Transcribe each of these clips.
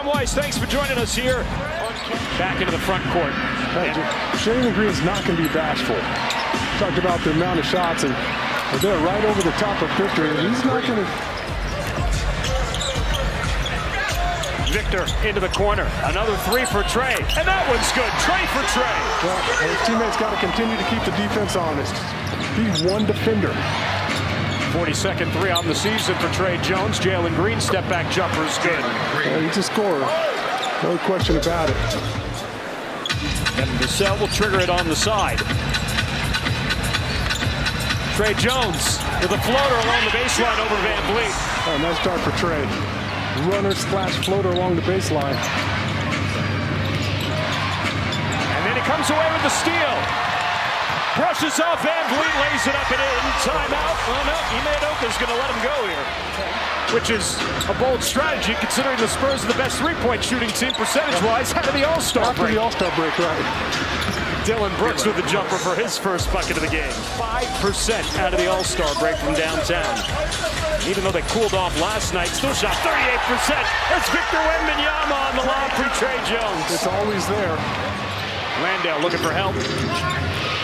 Sam Weiss, thanks for joining us here. Back into the front court. Hey, Jalen Green's not going to be bashful. Talked about the amount of shots, and they're right over the top of Victor. He's not going to. Victor into the corner. Another three for Trey. And that one's good. Trey for Trey. Well, his teammates got to continue to keep the defense honest. He's one defender. 42nd three on the season for Trey Jones. Jalen Green step back jumper is good. He's a scorer. No question about it. And Vassell will trigger it on the side. Trey Jones with a floater along the baseline over Van Vliet. Oh, nice start for Trey. Runner slash floater along the baseline. And then he comes away with the steal. Brushes off Van Vliet, lays it up and in. Timeout. Well, no, Ime going to let him go here. Which is a bold strategy considering the Spurs are the best three-point shooting team percentage-wise out of the All-Star break. After the All-Star break, right. Dylan Brooks with the jumper for his first bucket of the game. 5% out of the All-Star break from downtown. Even though they cooled off last night, still shot 38%. That's Victor Wembanyama on the lob for Trey Jones. It's always there. Landale looking for help.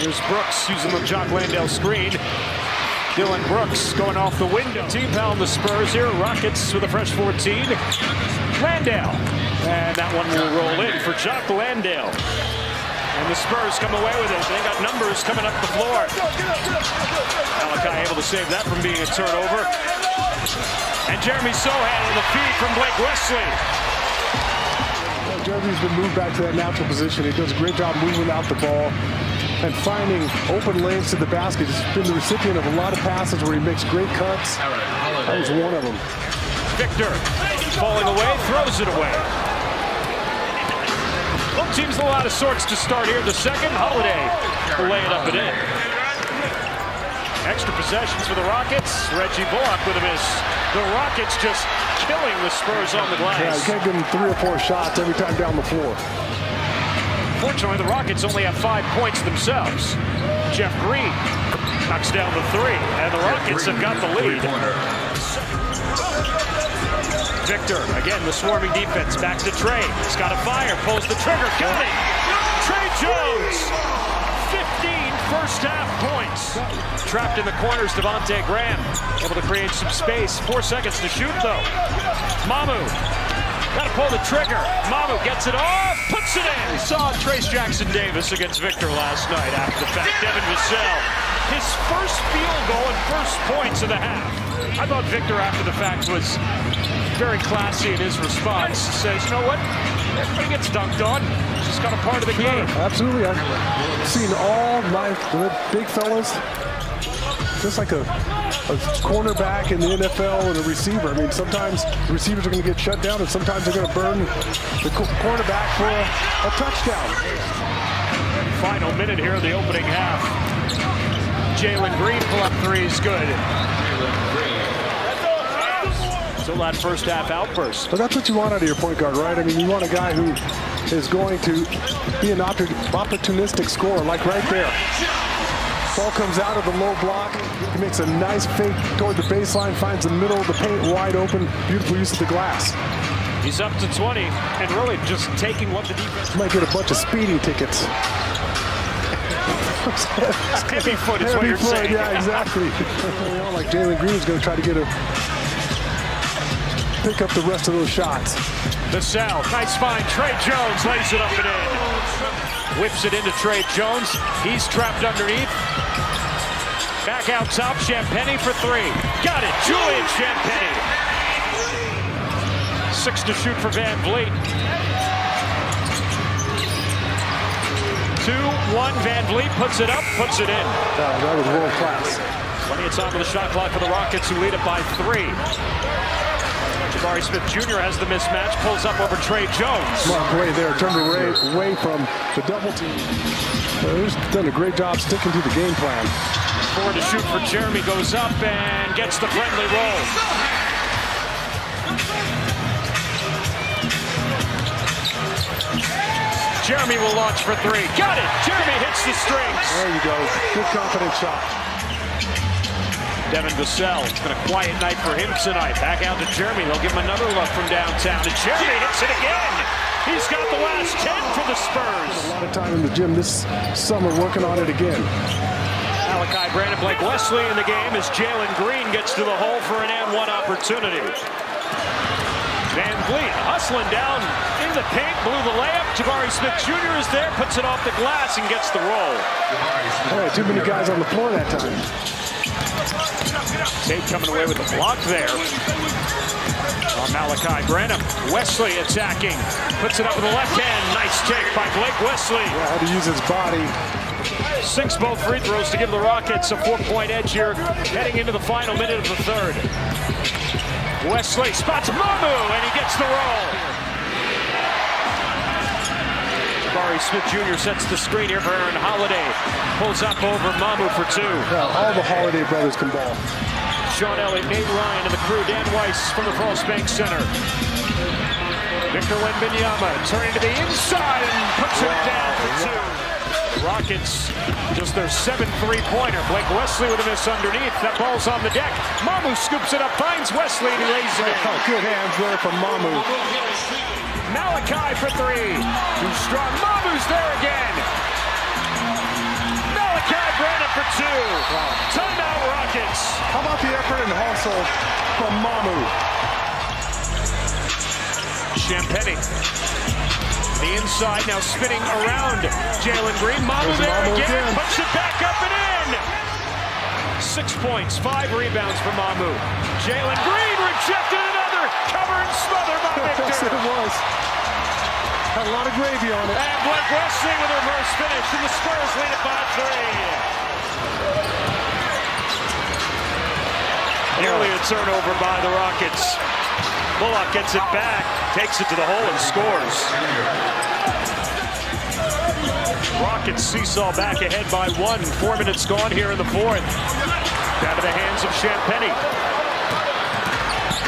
Here's Brooks using the Jock Landale screen. Dylan Brooks going off the window. Team foul on the Spurs here. Rockets with a fresh 14. Landale. And that one will roll in for Jock Landale. And the Spurs come away with it. They got numbers coming up the floor. Malachi able to save that from being a turnover. And Jeremy Sohan on the feed from Blake Wesley. Well, Jeremy's been moved back to that natural position. He does a great job moving out the ball and finding open lanes to the basket. He's been the recipient of a lot of passes where he makes great cuts. That was one of them. Victor falling away, throws it away. Both teams a lot of sorts to start here. The second, Holiday will lay it up and in. Extra possessions for the Rockets. Reggie Bullock with a miss. The Rockets just killing the Spurs on the glass. Yeah, you can't give them 3 or 4 shots every time down the floor. Fortunately, the Rockets only have 5 points themselves. Jeff Green knocks down the 3, and the Rockets have got the lead. Victor, again, the swarming defense, back to Trey. He's got a fire, pulls the trigger, got it! Trey Jones! 15 first-half points. Trapped in the corners, Devontae Graham, able to create some space. 4 seconds to shoot, though. Mamu, got to pull the trigger. Mamu gets it off, puts it in. We saw Trace Jackson-Davis against Victor last night after the fact. Devin Vassell, his first field goal and first points of the half. I thought Victor, after the fact, was very classy in his response. Says, you know what? Everybody gets dunked on. It's just kind of part of the game. Absolutely. I've seen all my big fellas, just like a cornerback in the NFL and a receiver. I mean, sometimes the receivers are going to get shut down, and sometimes they're going to burn the cornerback for a touchdown. Final minute here in the opening half. Jalen Green pull-up three is good. Still that first half outburst. But that's what you want out of your point guard, right? I mean, you want a guy who is going to be an opportunistic scorer, like right there. Ball comes out of the low block. He makes a nice fake toward the baseline, finds the middle of the paint wide open. Beautiful use of the glass. He's up to 20 and really just taking what the defense might get a bunch of speeding tickets. Heavy foot is what you're saying. Yeah, exactly. You know, like Jalen Green is going to try to pick up the rest of those shots. Vassell, nice find. Trey Jones lays it up and in. Whips it into Trey Jones. He's trapped underneath. Back out top, Champagnie for 3. Got it, Julian Champagnie. 6 to shoot for Van Vliet. 2-1, Van Vliet puts it up, puts it in. That was world class. Plenty of time on the shot clock for the Rockets, who lead it by 3. Jabari Smith Jr. has the mismatch, pulls up over Trey Jones. Smart play there, turned away from the double team. He's done a great job sticking to the game plan. 4 to shoot for Jeremy, goes up and gets the friendly roll. Jeremy will launch for 3. Got it! Jeremy hits the strings. There you go. Good confident shot. Devin Vassell. It's been a quiet night for him tonight. Back out to Jeremy. They'll give him another look from downtown. And Jeremy hits it again. He's got the last 10 for the Spurs. A lot of time in the gym this summer working on it again. Malachi Brandon, Blake Wesley in the game as Jalen Green gets to the hole for an and one opportunity. Van Vliet hustling down in the paint, blew the layup. Jabari Smith Jr. is there, puts it off the glass and gets the roll. Oh, too many guys on the floor that time. Tate coming away with the block there. Malachi Branham. Wesley attacking. Puts it up with the left hand. Nice take by Blake Wesley. Yeah, had to use his body. 6 both free throws to give the Rockets a 4-point edge here heading into the final minute of the third. Wesley spots Mamu and he gets the roll. Jabari Smith Jr. sets the screen here for Aaron Holiday. Pulls up over Mamu for 2. Well, all the Holiday brothers can ball. Sean Elliott, Nate Ryan, and the crew. Dan Weiss from the Frost Bank Center. Victor Wembanyama turning to the inside and puts it down for 2. The Rockets, just their 7th three-pointer. Blake Wesley with a miss underneath. That ball's on the deck. Mamu scoops it up, finds Wesley, and he lays it in. Oh, good hands there from Mamu. Malachi for 3. Too strong. Mamu's there again. Malachi Brandon for 2. Timeout Rockets. How about the effort and hustle from Mamu? Champagny. The inside now spinning around Jalen Green. Mamu there again. Puts it back up and in. 6 points, 5 rebounds for Mamu. Jalen Green rejected another. Cover and smother by Victor. Yes, it was. Had a lot of gravy on it. And Blake Wesley with a reverse finish. And the Spurs lead it by 3. Nearly a turnover by the Rockets. Bullock gets it back, takes it to the hole and scores. Rockets seesaw back ahead by 1. 4 minutes gone here in the 4th. Down to the hands of Champagny.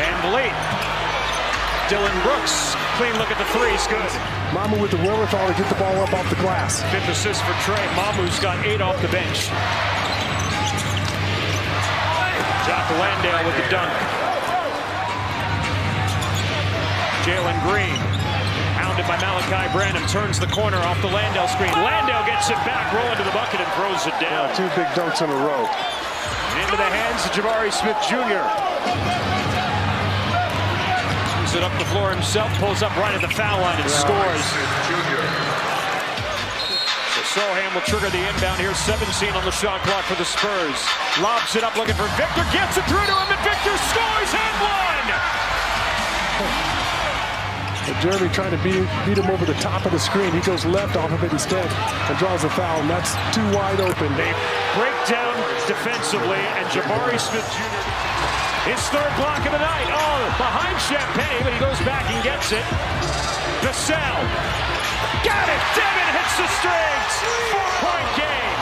Van Vliet. Dylan Brooks. Clean look at the 3's good. Mamu with the wherewithal to get the ball up off the glass. 5th assist for Trey. Mamu's got 8 off the bench. Jock Landale with the dunk. Jalen Green, hounded by Malachi Branham, turns the corner off the Landale screen. Landale gets it back, rolling to the bucket and throws it down. 2 big dunks in a row. Into the hands of Jabari Smith Jr. Moves it up the floor himself, pulls up right at the foul line and scores. So Sohan will trigger the inbound here, 17 on the shot clock for the Spurs. Lobs it up looking for Victor, gets it through to him, and Victor scores and 1! Jeremy trying to beat him over the top of the screen. He goes left off of it instead and draws a foul, and that's too wide open. They break down defensively, and Jabari Smith Jr. his 3rd block of the night. Oh, behind Champagny, but he goes back and gets it. Vassell. Got it! Devin hits the strings! 4-point game.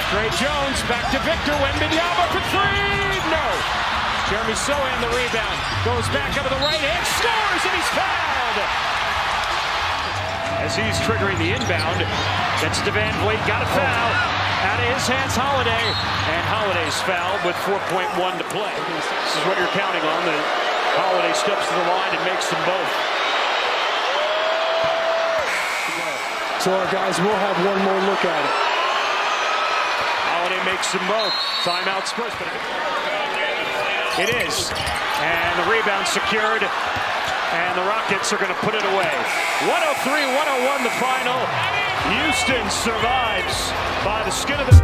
Trey Jones back to Victor Wembanyama for 3. No. Jeremy Sohan the rebound, goes back up to the right hand, scores, and he's fouled! As he's triggering the inbound, that's Van Vliet, got a foul, out of his hands Holiday, and Holiday's fouled with 4.1 to play. This is what you're counting on, that Holiday steps to the line and makes them both. So our guys will have one more look at it. Holiday makes them both. Timeout Spurs. It is, and the rebound secured, and the Rockets are going to put it away. 103-101 the final. Houston survives by the skin of the...